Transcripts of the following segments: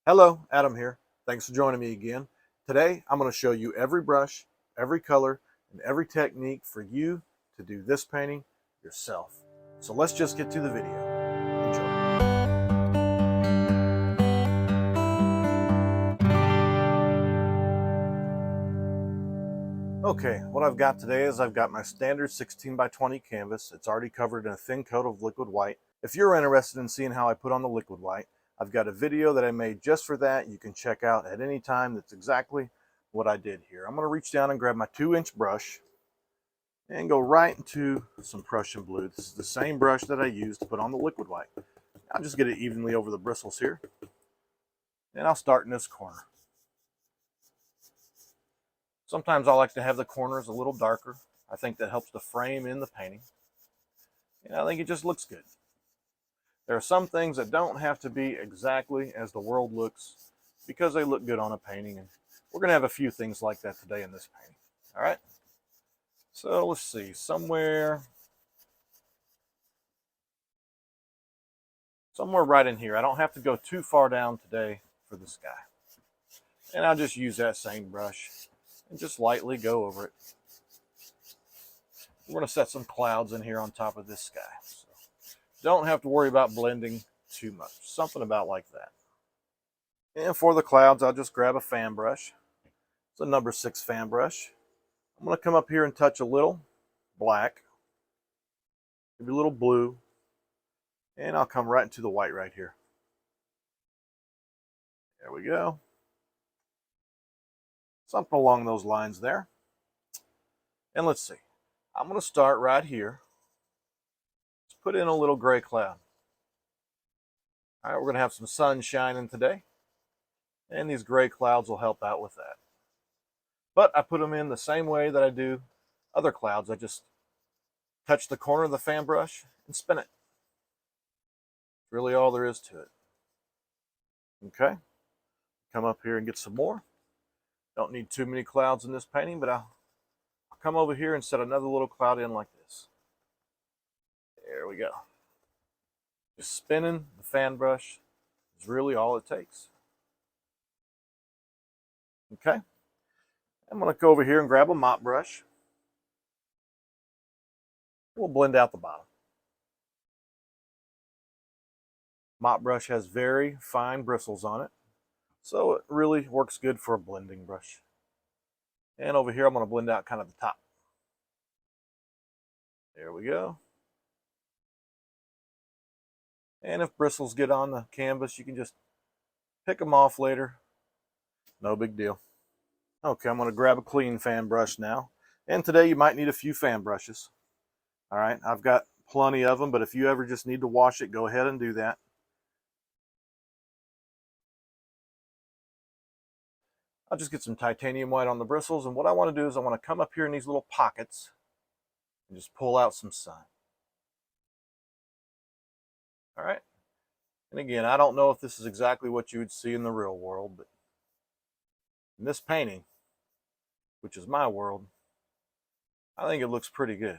Hello, Adam here. Thanks for joining me again. Today, I'm going to show you every brush, every color, and every technique for you to do this painting yourself. So let's just get to the video. Enjoy. Okay, what I've got today is I've got my standard 16 by 20 canvas. It's already covered in a thin coat of liquid white. If you're interested in seeing how I put on the liquid white, I've got a video that I made just for that you can check out at any time. That's exactly what I did here. I'm going to reach down and grab my 2-inch brush and go right into some Prussian blue. This is the same brush that I used to put on the liquid white. I'll just get it evenly over the bristles here, and I'll start in this corner. Sometimes I like to have the corners a little darker. I think that helps the frame in the painting, and I think it just looks good. There are some things that don't have to be exactly as the world looks because they look good on a painting, and we're going to have a few things like that today in this painting. All right, so let's see, somewhere right in here. I don't have to go too far down today for this guy, and I'll just use that same brush and just lightly go over it. We're going to set some clouds in here on top of this sky, so don't have to worry about blending too much. Something about like that. And for the clouds, I'll just grab a fan brush. It's a number 6 fan brush. I'm going to come up here and touch a little black, maybe a little blue, and I'll come right into the white right here. There we go. Something along those lines there. And let's see. I'm going to start right here. Let's put in a little gray cloud. All right, we're going to have some sun shining today, and these gray clouds will help out with that. But I put them in the same way that I do other clouds. I just touch the corner of the fan brush and spin it. That's really all there is to it. Okay, come up here and get some more. Don't need too many clouds in this painting, but I'll come over here and set another little cloud in like this. There we go. Just spinning the fan brush is really all it takes. Okay, I'm going to go over here and grab a mop brush. We'll blend out the bottom. Mop brush has very fine bristles on it, so it really works good for a blending brush. And over here, I'm going to blend out kind of the top. There we go. And if bristles get on the canvas, you can just pick them off later. No big deal. Okay, I'm going to grab a clean fan brush now. And today you might need a few fan brushes. All right, I've got plenty of them, but if you ever just need to wash it, go ahead and do that. I'll just get some titanium white on the bristles, and what I want to do is I want to come up here in these little pockets and just pull out some sun. All right, and again, I don't know if this is exactly what you would see in the real world, but in this painting, which is my world, I think it looks pretty good.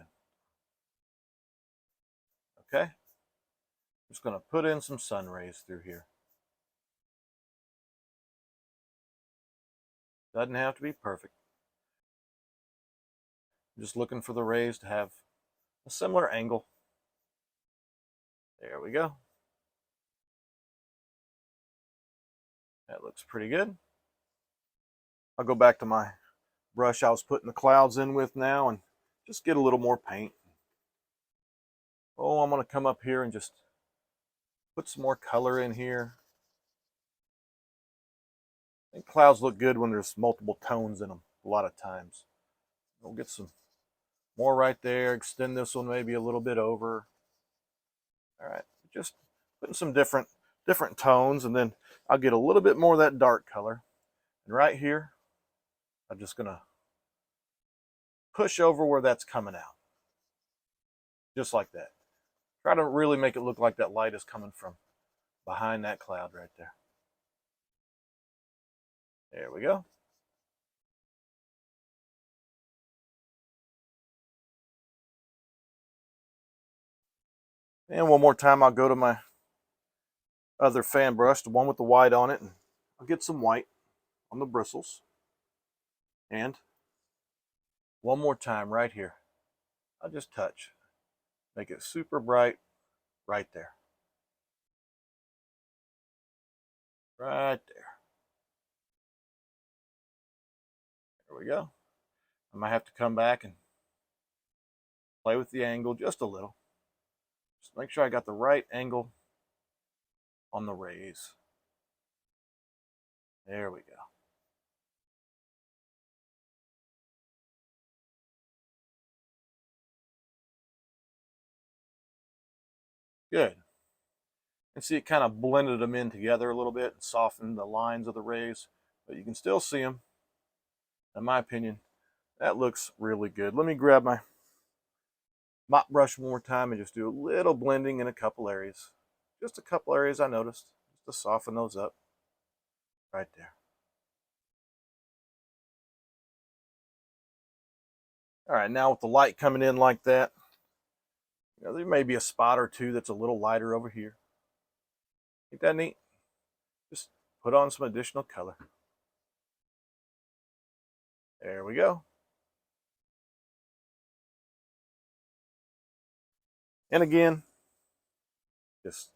Okay, just going to put in some sun rays through here. Doesn't have to be perfect. I'm just looking for the rays to have a similar angle. There we go. That looks pretty good. I'll go back to my brush I was putting the clouds in with now and just get a little more paint. Oh, I'm going to come up here and just put some more color in here. I think clouds look good when there's multiple tones in them a lot of times. We'll get some more right there, extend this one maybe a little bit over. All right, just putting some different tones, and then I'll get a little bit more of that dark color. And right here, I'm just going to push over where that's coming out. Just like that. Try to really make it look like that light is coming from behind that cloud right there. There we go. And one more time, I'll go to my other fan brush, the one with the white on it, and I'll get some white on the bristles. And one more time right here. I'll just touch. Make it super bright right there. Right there. There we go. I might have to come back and play with the angle just a little. Just make sure I got the right angle on the rays. There we go. Good. And see, it kind of blended them in together a little bit and softened the lines of the rays, but you can still see them. In my opinion, that looks really good. Let me grab my mop brush one more time and just do a little blending in a couple areas. Just a couple areas I noticed, just to soften those up right there. All right, now with the light coming in like that, you know, there may be a spot or two that's a little lighter over here. Ain't that neat? Just put on some additional color. There we go. And again, just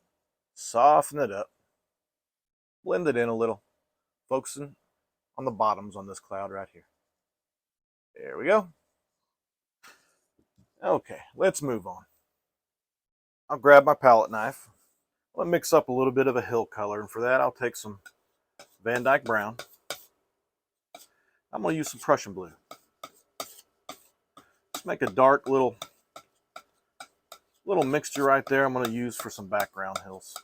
soften it up. Blend it in a little, focusing on the bottoms on this cloud right here. There we go. Okay, let's move on. I'll grab my palette knife. I'll mix up a little bit of a hill color, and for that I'll take some Van Dyke Brown. I'm going to use some Prussian blue. Let's make a dark little mixture right there I'm going to use for some background hills.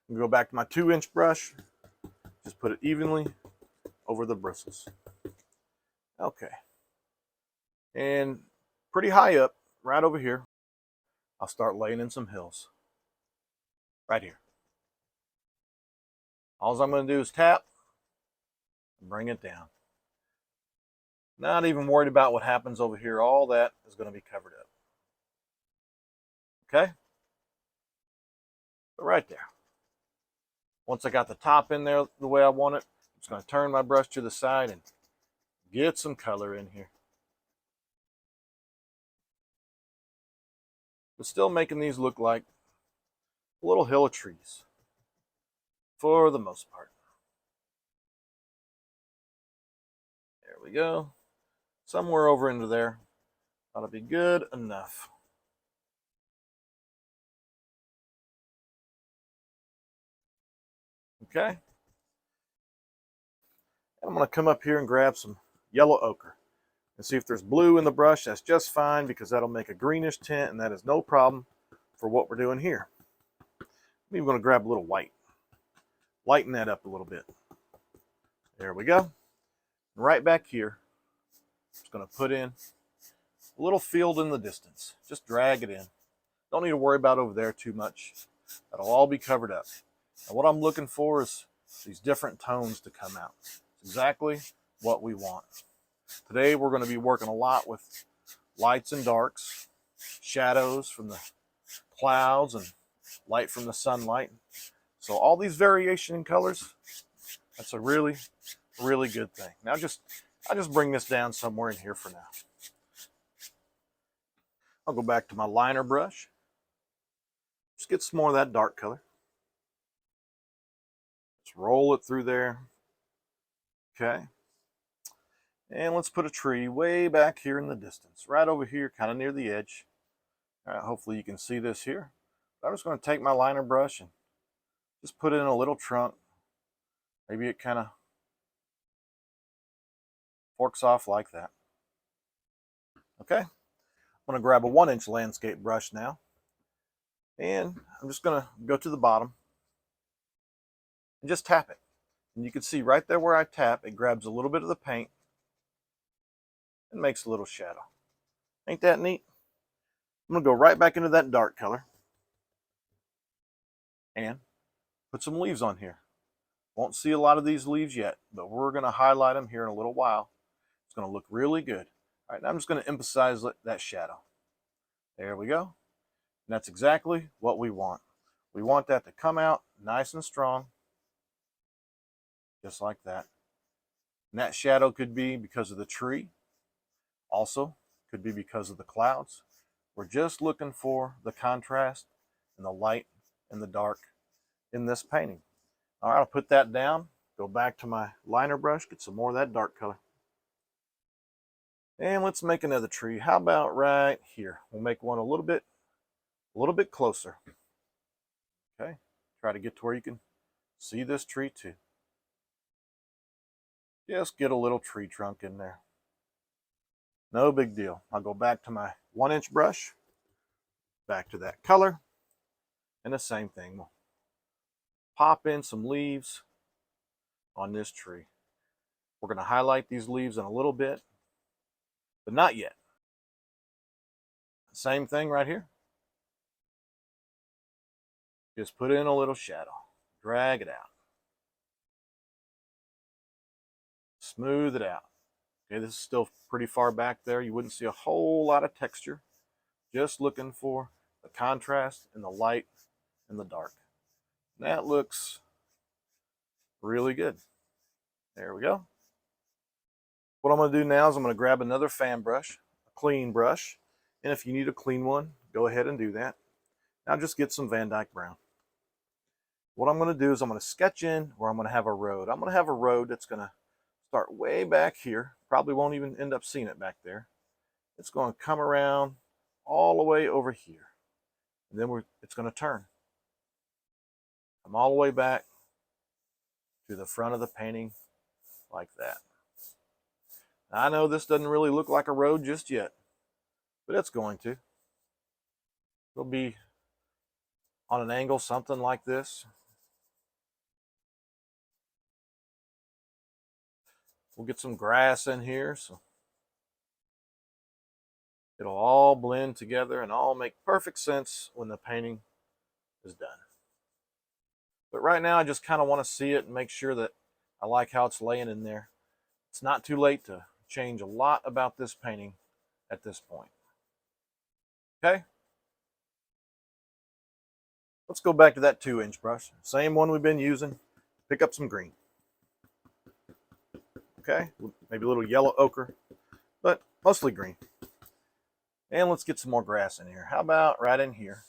I'm going to go back to my 2-inch brush. Just put it evenly over the bristles. Okay. And pretty high up, right over here, I'll start laying in some hills. Right here. All I'm going to do is tap and bring it down. Not even worried about what happens over here. All that is going to be covered up. Okay? So right there. Once I got the top in there the way I want it, I'm just going to turn my brush to the side and get some color in here. But still making these look like a little hill of trees for the most part. There we go. Somewhere over into there. That'll be good enough. Okay. And I'm going to come up here and grab some yellow ochre and see if there's blue in the brush. That's just fine because that'll make a greenish tint, and that is no problem for what we're doing here. I'm even going to grab a little white. Lighten that up a little bit. There we go. And right back here, I'm just going to put in a little field in the distance. Just drag it in. Don't need to worry about over there too much. That'll all be covered up. And what I'm looking for is these different tones to come out. It's exactly what we want. Today we're going to be working a lot with lights and darks, shadows from the clouds and light from the sunlight. So all these variation in colors, that's a really, really good thing. Now I just bring this down somewhere in here for now. I'll go back to my liner brush. Just get some more of that dark color. Just roll it through there. Okay. And let's put a tree way back here in the distance, right over here, kind of near the edge. All right, hopefully you can see this here. I'm just going to take my liner brush and just put it in a little trunk. Maybe it kind of forks off like that. Okay. I'm going to grab a 1-inch landscape brush now. And I'm just going to go to the bottom and just tap it. And you can see right there where I tap, it grabs a little bit of the paint and makes a little shadow. Ain't that neat? I'm going to go right back into that dark color and put some leaves on here. Won't see a lot of these leaves yet, but we're going to highlight them here in a little while. It's going to look really good. All right, now I'm just going to emphasize that shadow. There we go. And that's exactly what we want. We want that to come out nice and strong, just like that. And that shadow could be because of the tree. Also, could be because of the clouds. We're just looking for the contrast and the light and the dark in this painting. All right, I'll put that down, go back to my liner brush, get some more of that dark color. And let's make another tree. How about right here? We'll make one a little bit closer. Okay, try to get to where you can see this tree too. Just get a little tree trunk in there. No big deal. I'll go back to my 1-inch brush, back to that color, and the same thing. We'll pop in some leaves on this tree. We're going to highlight these leaves in a little bit, but not yet. Same thing right here. Just put in a little shadow. Drag it out. Smooth it out. Okay, this is still pretty far back there. You wouldn't see a whole lot of texture. Just looking for the contrast and the light and the dark. And that looks really good. There we go. What I'm going to do now is I'm going to grab another fan brush, a clean brush. And if you need a clean one, go ahead and do that. Now just get some Van Dyke Brown. What I'm going to do is I'm going to sketch in where I'm going to have a road. I'm going to have a road that's going to start way back here. Probably won't even end up seeing it back there. It's going to come around all the way over here. And then it's going to turn. Come all the way back to the front of the painting like that. Now, I know this doesn't really look like a road just yet, but it's going to. It'll be on an angle, something like this. We'll get some grass in here, so it'll all blend together and all make perfect sense when the painting is done. But right now, I just kind of want to see it and make sure that I like how it's laying in there. It's not too late to change a lot about this painting at this point. Okay? Let's go back to that 2-inch brush. Same one we've been using. Pick up some green. Okay, maybe a little yellow ochre, but mostly green. And let's get some more grass in here. How about right in here?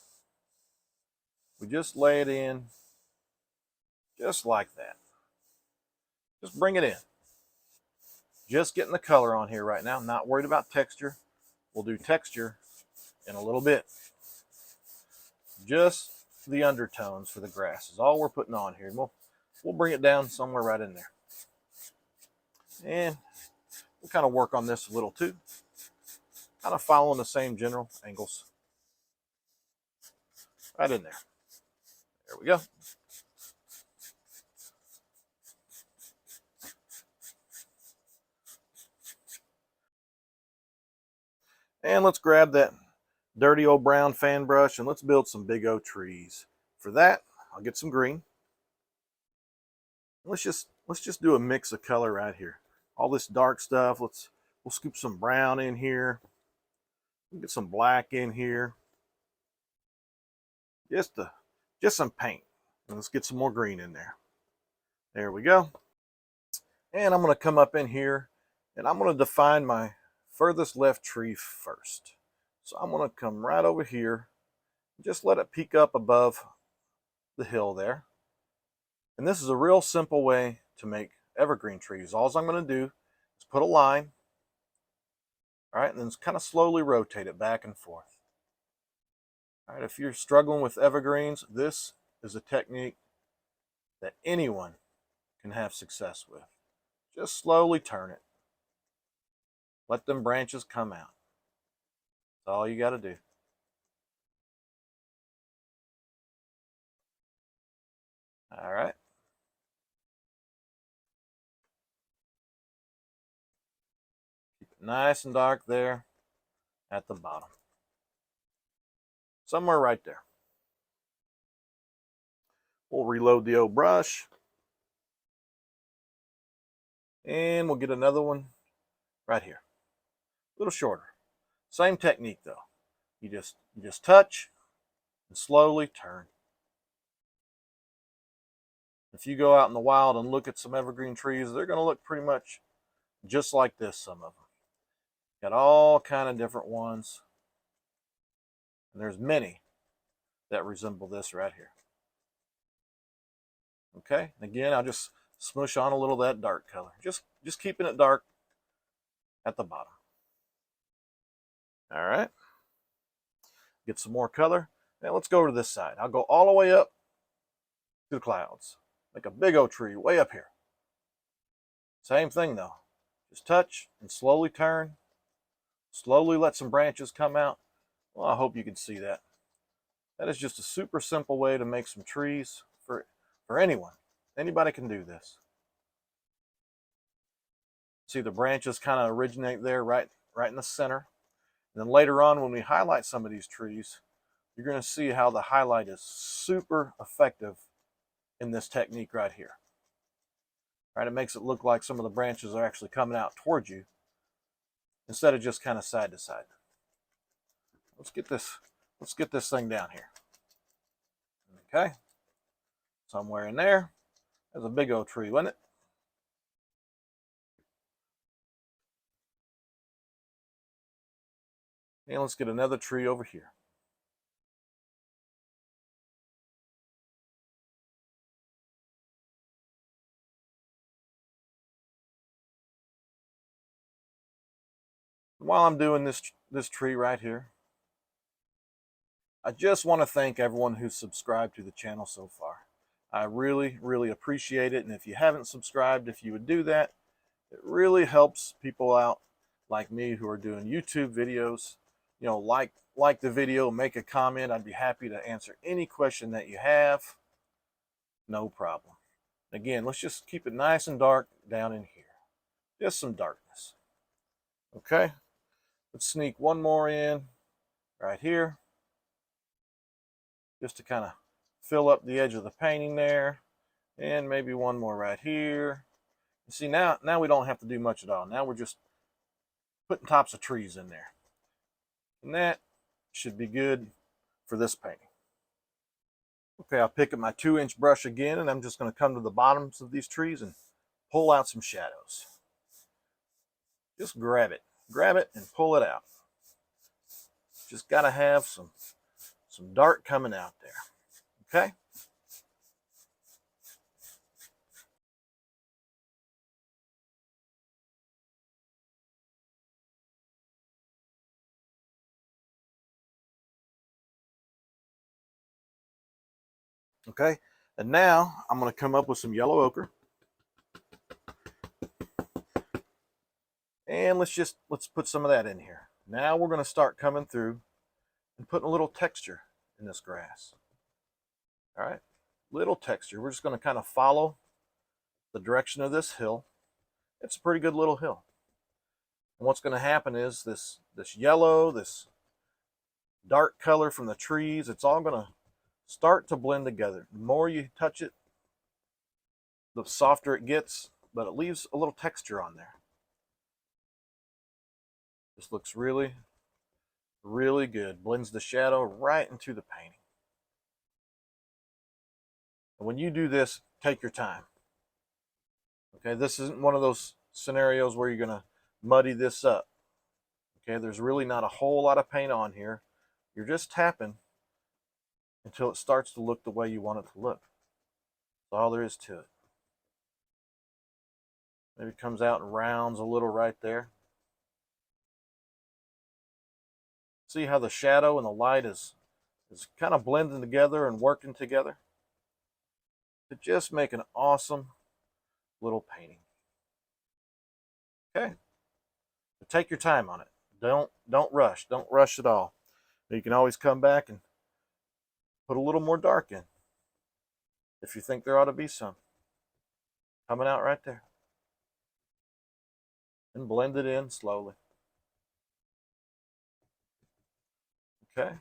We just lay it in just like that. Just bring it in. Just getting the color on here right now. I'm not worried about texture. We'll do texture in a little bit. Just the undertones for the grass is all we're putting on here. We'll bring it down somewhere right in there. And we'll kind of work on this a little too. Kind of following the same general angles. Right in there. There we go. And let's grab that dirty old brown fan brush and let's build some big old trees. For that, I'll get some green. Let's just do a mix of color right here. All this dark stuff, we'll scoop some brown in here. We'll get some black in here. Just some paint. And let's get some more green in there. There we go. And I'm going to come up in here and I'm going to define my furthest left tree first. So I'm going to come right over here. Just let it peek up above the hill there. And this is a real simple way to make evergreen trees. All I'm going to do is put a line, all right, and then kind of slowly rotate it back and forth. All right, if you're struggling with evergreens, this is a technique that anyone can have success with. Just slowly turn it. Let them branches come out. That's all you got to do. All right. Keep it nice and dark there at the bottom. Somewhere right there. We'll reload the old brush. And we'll get another one right here. A little shorter. Same technique though. You just touch and slowly turn. If you go out in the wild and look at some evergreen trees, they're going to look pretty much just like this, some of them. Got all kind of different ones. And there's many that resemble this right here. Okay, and again, I'll just smush on a little of that dark color. Just keeping it dark at the bottom. All right. Get some more color. Now let's go to this side. I'll go all the way up to the clouds. Like a big old tree way up here. Same thing though. Just touch and slowly turn. Slowly let some branches come out. Well, I hope you can see that. That is just a super simple way to make some trees for anyone. Anybody can do this. See, the branches kind of originate there right in the center. And then later on, when we highlight some of these trees, you're going to see how the highlight is super effective in this technique right here. Right, it makes it look like some of the branches are actually coming out towards you instead of just kind of side to side. Let's get this thing down here. Okay, somewhere in there. There's a big old tree, wasn't it? And let's get another tree over here. While I'm doing this tree right here, I just want to thank everyone who's subscribed to the channel so far. I really, really appreciate it. And if you haven't subscribed, if you would do that, it really helps people out like me who are doing YouTube videos. You know, like the video, make a comment. I'd be happy to answer any question that you have. No problem. Again, let's just keep it nice and dark down in here. Just some darkness. Okay. Let's sneak one more in right here. Just to kind of fill up the edge of the painting there. And maybe one more right here. You see, now we don't have to do much at all. Now we're just putting tops of trees in there. And that should be good for this painting. Okay, I'll pick up my 2-inch brush again, and I'm just going to come to the bottoms of these trees and pull out some shadows. Just grab it and pull it out. Just got to have some dark coming out there. Okay? Okay, and now I'm going to come up with some yellow ochre. And let's put some of that in here. Now we're going to start coming through and putting a little texture in this grass. All right, little texture. We're just going to kind of follow the direction of this hill. It's a pretty good little hill. And what's going to happen is this yellow, this dark color from the trees, it's all going to start to blend together. The more you touch it, the softer it gets, but it leaves a little texture on there. This looks really, really good. Blends the shadow right into the painting. And when you do this, take your time. Okay, this isn't one of those scenarios where you're going to muddy this up. Okay, there's really not a whole lot of paint on here. You're just tapping until it starts to look the way you want it to look. That's all there is to it. Maybe it comes out and rounds a little right there. See how the shadow and the light is kind of blending together and working together to just make an awesome little painting. Okay, but take your time on it. Don't rush. Don't rush at all. You can always come back and put a little more dark in if you think there ought to be some coming out right there, and blend it in slowly. Okay.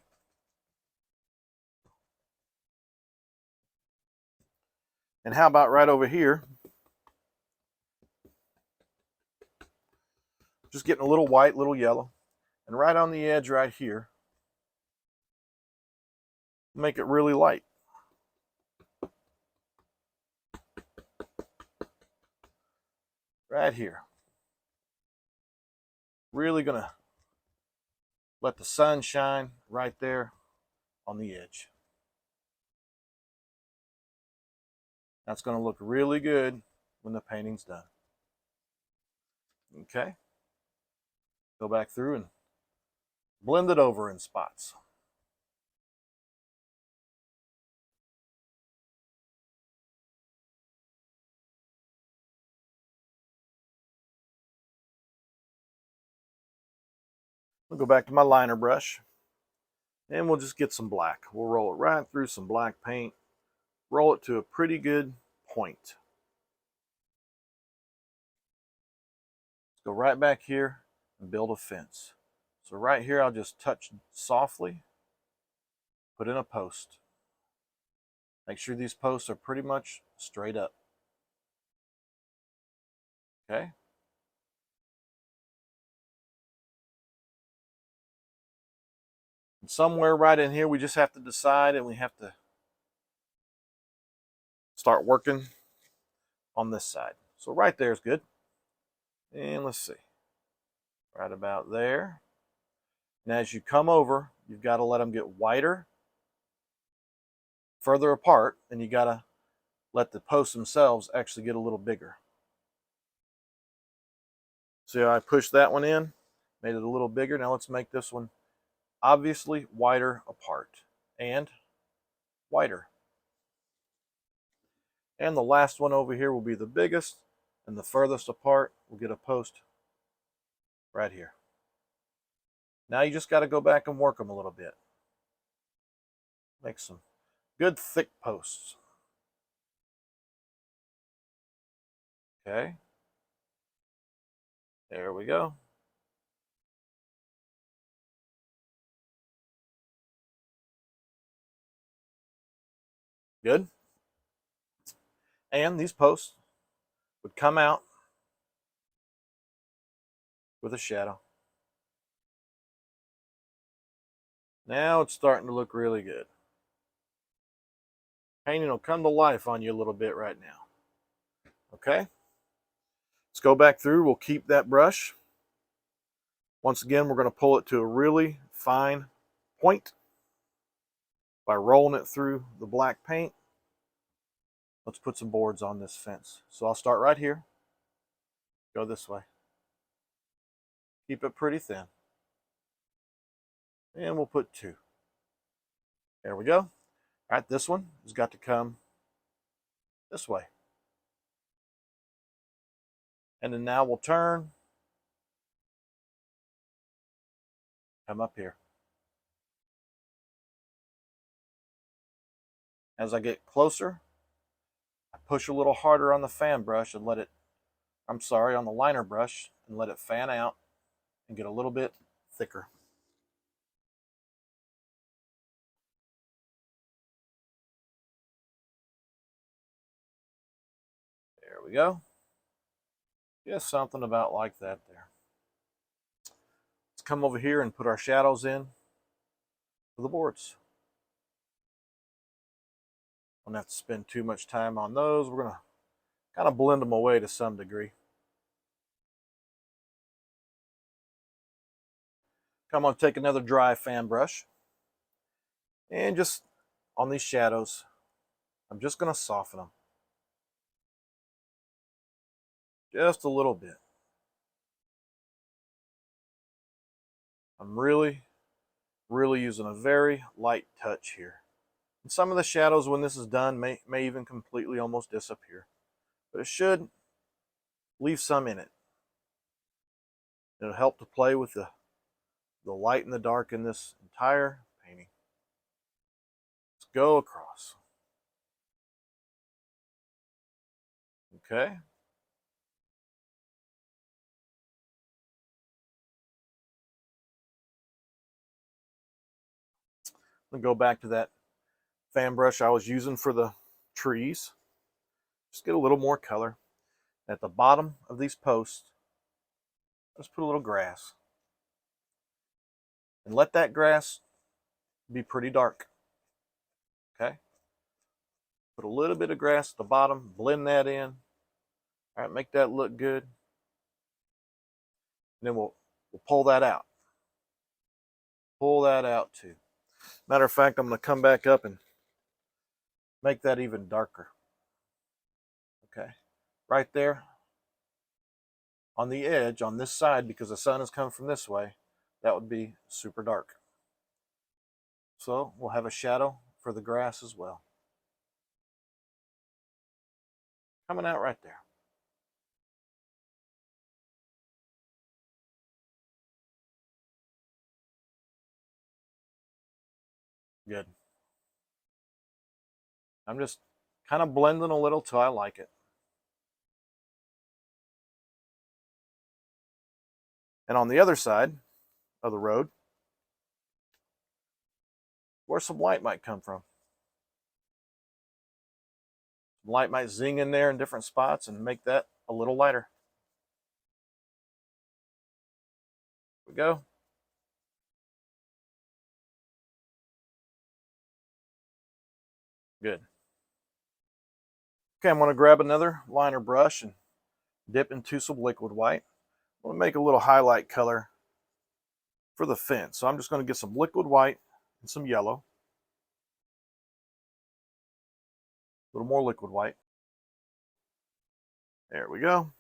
And how about right over here? Just getting a little white, little yellow, and right on the edge right here, make it really light. right here. Really gonna let the sun shine right there on the edge. That's gonna look really good when the painting's done. Okay, go back through and blend it over in spots. We'll go back to my liner brush and we'll just get some black. We'll roll it right through some black paint, roll it to a pretty good point. Let's go right back here and build a fence. So right here, I'll just touch softly, put in a post. Make sure these posts are pretty much straight up. Okay. And somewhere right in here, we just have to decide and we have to start working on this side. So right there is good. And let's see. Right about there. And as you come over, you've got to let them get wider, further apart, and you got to let the posts themselves actually get a little bigger. See how I pushed that one in, made it a little bigger. Now let's make this one obviously wider apart and wider. And the last one over here will be the biggest, and the furthest apart will get a post right here. Now you just got to go back and work them a little bit. Make some good thick posts. Okay. There we go. Good. And these posts would come out with a shadow. Now it's starting to look really good. Painting will come to life on you a little bit right now. Okay. Let's go back through. We'll keep that brush. Once again, we're going to pull it to a really fine point by rolling it through the black paint. Let's put some boards on this fence. So I'll start right here. Go this way. Keep it pretty thin. And we'll put 2. There we go. All right, this one has got to come this way. And then now we'll turn. Come up here. As I get closer, I push a little harder on the fan brush and let it, on the liner brush, and let it fan out and get a little bit thicker. There we go. Just something about like that there. Let's come over here and put our shadows in for the boards. Don't have to spend too much time on those. We're going to kind of blend them away to some degree. I'm going to take another dry fan brush and just on these shadows, I'm just going to soften them. Just a little bit. I'm really using a very light touch here. And some of the shadows when this is done may even completely almost disappear. But it should leave some in it. It'll help to play with the light and the dark in this entire painting. Let's go across. Okay. I'm going to go back to that fan brush I was using for the trees. Just get a little more color. At the bottom of these posts, let's put a little grass. And let that grass be pretty dark. Okay? Put a little bit of grass at the bottom, blend that in. All right, make that look good. And then we'll pull that out. Pull that out too. Matter of fact, I'm going to come back up and make that even darker. Okay, right there on the edge on this side, because the sun is coming from this way, that would be super dark. So we'll have a shadow for the grass as well. Coming out right there. Good. I'm just kind of blending a little till I like it. And on the other side of the road, where some light might come from. Some light might zing in there in different spots and make that a little lighter. Here we go. Good. Okay, I'm going to grab another liner brush and dip into some liquid white. I'm going to make a little highlight color for the fence. So I'm just going to get some liquid white and some yellow. A little more liquid white. There we go.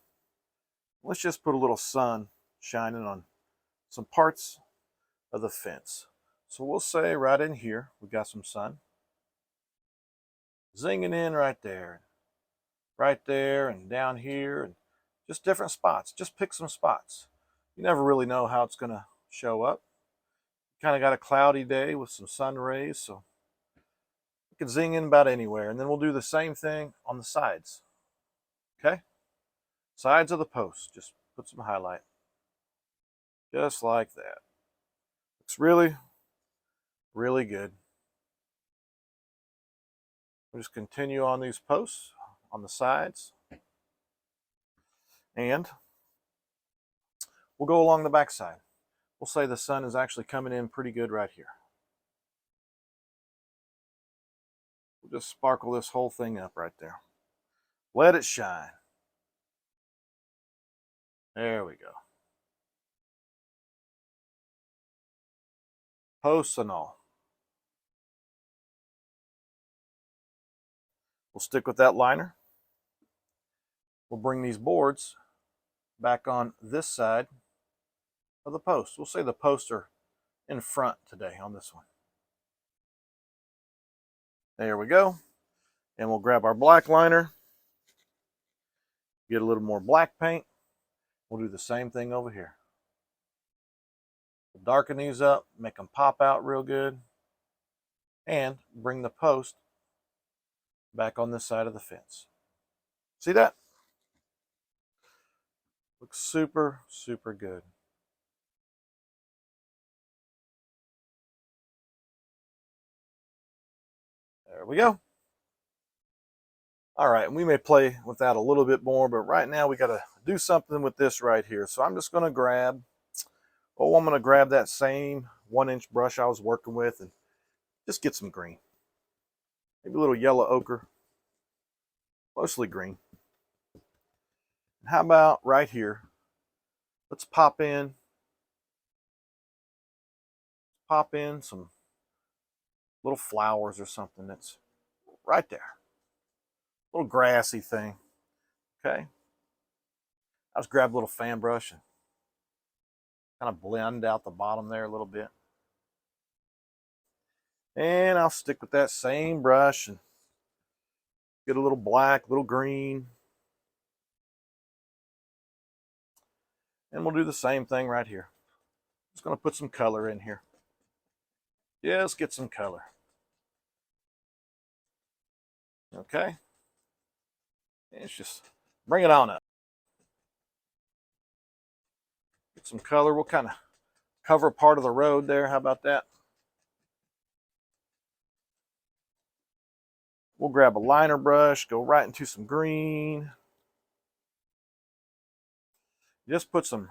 Let's just put a little sun shining on some parts of the fence. So we'll say right in here, we got some sun. Zinging in right there, and down here, and just different spots. Just pick some spots. You never really know how it's going to show up. Kind of got a cloudy day with some sun rays, so you can zing in about anywhere. And then we'll do the same thing on the sides. Okay? Sides of the post. Just put some highlight. Just like that. Looks really, really good. We'll just continue on these posts on the sides. And we'll go along the back side. We'll say the sun is actually coming in pretty good right here. We'll just sparkle this whole thing up right there. Let it shine. There we go. Posts and all. We'll stick with that liner. We'll bring these boards back on this side of the post. We'll say the posts are in front today on this one. There we go. And we'll grab our black liner, get a little more black paint. We'll do the same thing over here. We'll darken these up, make them pop out real good, and bring the post back on this side of the fence. See that? Looks super, super good. There we go. All right, and we may play with that a little bit more, but right now we got to do something with this right here. So I'm just going to grab, I'm going to grab that same 1-inch brush I was working with and just get some green. Maybe a little yellow ochre, mostly green. And how about right here? Let's pop in some little flowers or something that's right there. Little grassy thing. Okay. I'll just grab a little fan brush and kind of blend out the bottom there a little bit. And I'll stick with that same brush and get a little black, little green. And we'll do the same thing right here. Just going to put some color in here. Just get some color. Okay. And it's just bring it on up. Get some color. We'll kind of cover part of the road there. How about that? We'll grab a liner brush, go right into some green. Just put some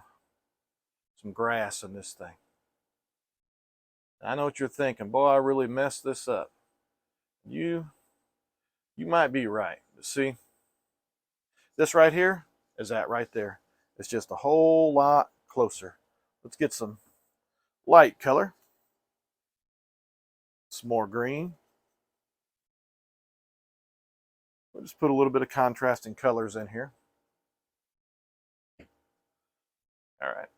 grass in this thing. I know what you're thinking. Boy, I really messed this up. You might be right. But see, this right here is that right there. It's just a whole lot closer. Let's get some light color. Some more green. We'll just put a little bit of contrasting colors in here. All right,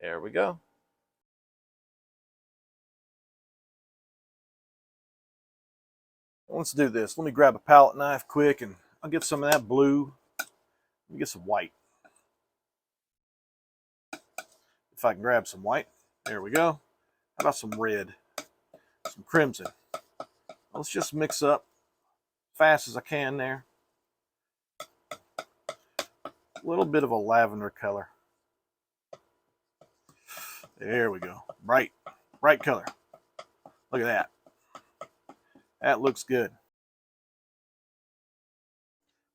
there we go. Let's do this. Let me grab a palette knife quick and I'll get some of that blue. Let me get some white. If I can grab some white. There we go. How about some red? Some crimson. Let's just mix up fast as I can there. A little bit of a lavender color. There we go. Bright color. Look at that. That looks good.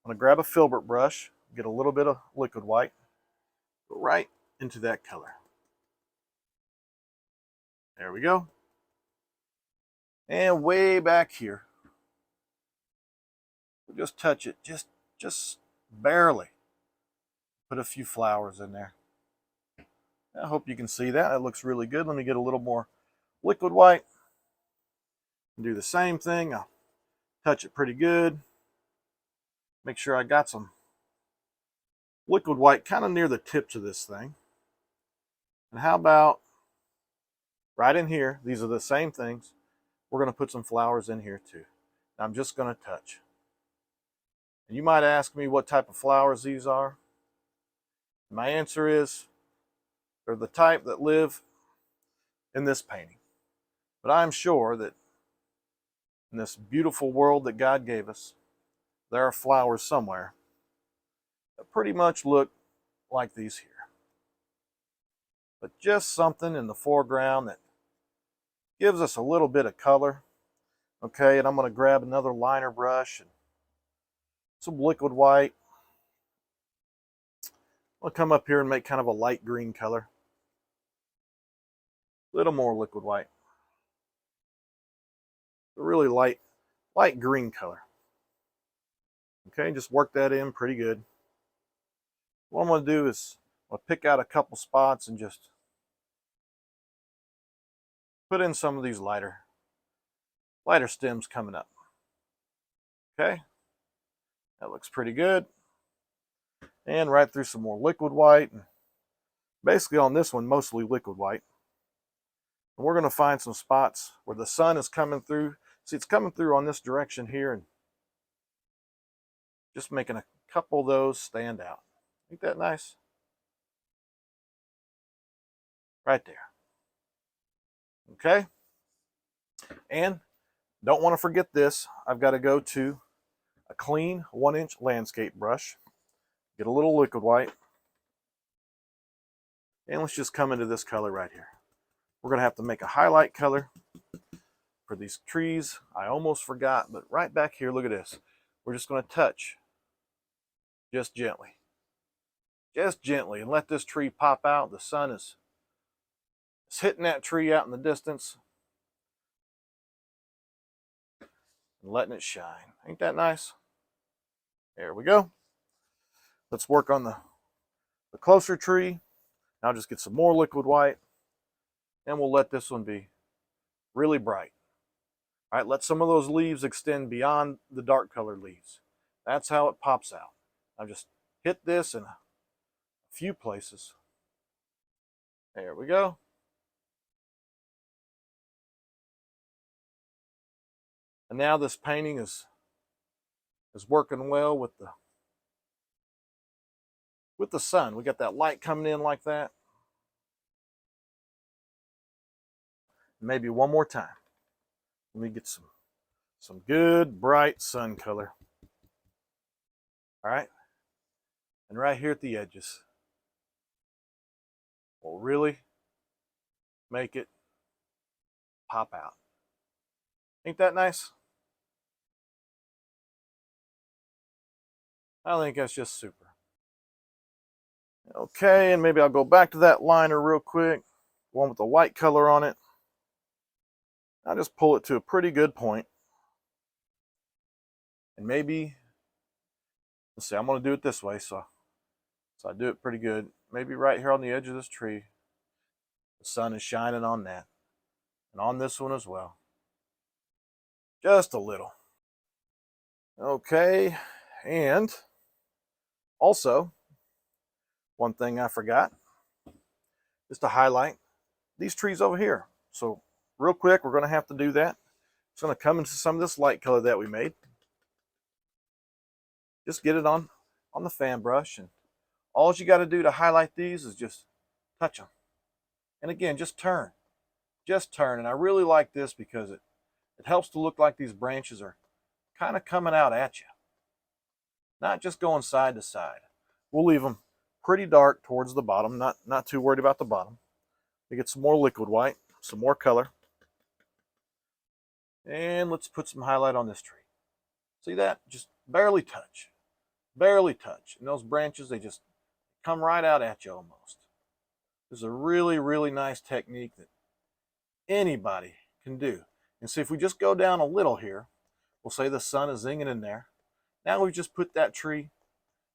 I'm going to grab a filbert brush, get a little bit of liquid white, go right into that color. There we go. And way back here, we'll just touch it, just barely. Put a few flowers in there. I hope you can see that. That looks really good. Let me get a little more liquid white. Do the same thing. I'll touch it pretty good. Make sure I got some liquid white kind of near the tips of this thing. And how about right in here? These are the same things. We're going to put some flowers in here too. I'm just going to touch. And you might ask me what type of flowers these are. My answer is they're the type that live in this painting. But I'm sure that in this beautiful world that God gave us, there are flowers somewhere that pretty much look like these here. But just something in the foreground that gives us a little bit of color. Okay, and I'm going to grab another liner brush and some liquid white. I'll come up here and make kind of a light green color. A little more liquid white. A really light green color. Okay, just work that in pretty good. What I'm going to do is I'll pick out a couple spots and just put in some of these lighter stems coming up. Okay, that looks pretty good. And right through some more liquid white. Basically on this one, mostly liquid white. And we're going to find some spots where the sun is coming through. See, it's coming through on this direction here, and just making a couple of those stand out. Ain't that nice? Right there. Okay. And don't want to forget this. I've got to go to a clean 1-inch landscape brush. Get a little liquid white. And let's just come into this color right here. We're going to have to make a highlight color for these trees. I almost forgot, but right back here, look at this. We're just going to touch just gently. Just gently, and let this tree pop out. The sun is hitting that tree out in the distance and letting it shine. Ain't that nice? There we go. Let's work on the closer tree. Now just get some more liquid white, and we'll let this one be really bright. All right, let some of those leaves extend beyond the dark colored leaves. That's how it pops out. Now just hit this in a few places. There we go. And now this painting is working well with the sun. We got that light coming in like that. Maybe one more time. Let me get some good bright sun color. All right. And right here at the edges, we'll really make it pop out. Ain't that nice? I think that's just super. Okay, and maybe I'll go back to that liner real quick. One with the white color on it. I'll just pull it to a pretty good point. And maybe, let's see, I'm going to do it this way, so I do it pretty good. maybe right here on the edge of this tree. The sun is shining on that. And on this one as well. Just a little. Okay, and also, one thing I forgot is to highlight these trees over here. So real quick, we're going to have to do that. It's going to come into some of this light color that we made. Just get it on the fan brush, and all you got to do to highlight these is just touch them. And again, just turn. Just turn. And I really like this because it helps to look like these branches are kind of coming out at you. Not just going side to side. We'll leave them pretty dark towards the bottom. Not too worried about the bottom. We get some more liquid white, some more color. And let's put some highlight on this tree. See that? Just barely touch. Barely touch. And those branches, they just come right out at you almost. This is a really, really nice technique that anybody can do. And see, if we just go down a little here, we'll say the sun is zinging in there. Now we've just put that tree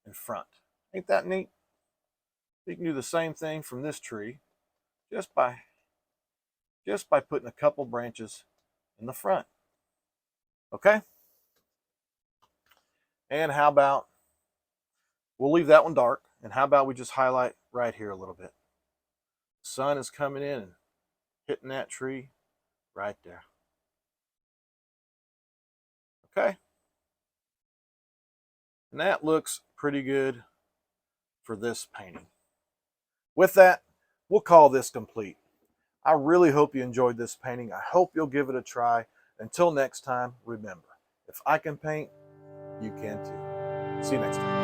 in front. Ain't that neat? You can do the same thing from this tree just by putting a couple branches in the front. Okay? And how about, we'll leave that one dark, and how about we just highlight right here a little bit. The sun is coming in and hitting that tree right there. Okay? And that looks pretty good for this painting. With that, we'll call this complete. I really hope you enjoyed this painting. I hope you'll give it a try. Until next time, remember, if I can paint, you can too. See you next time.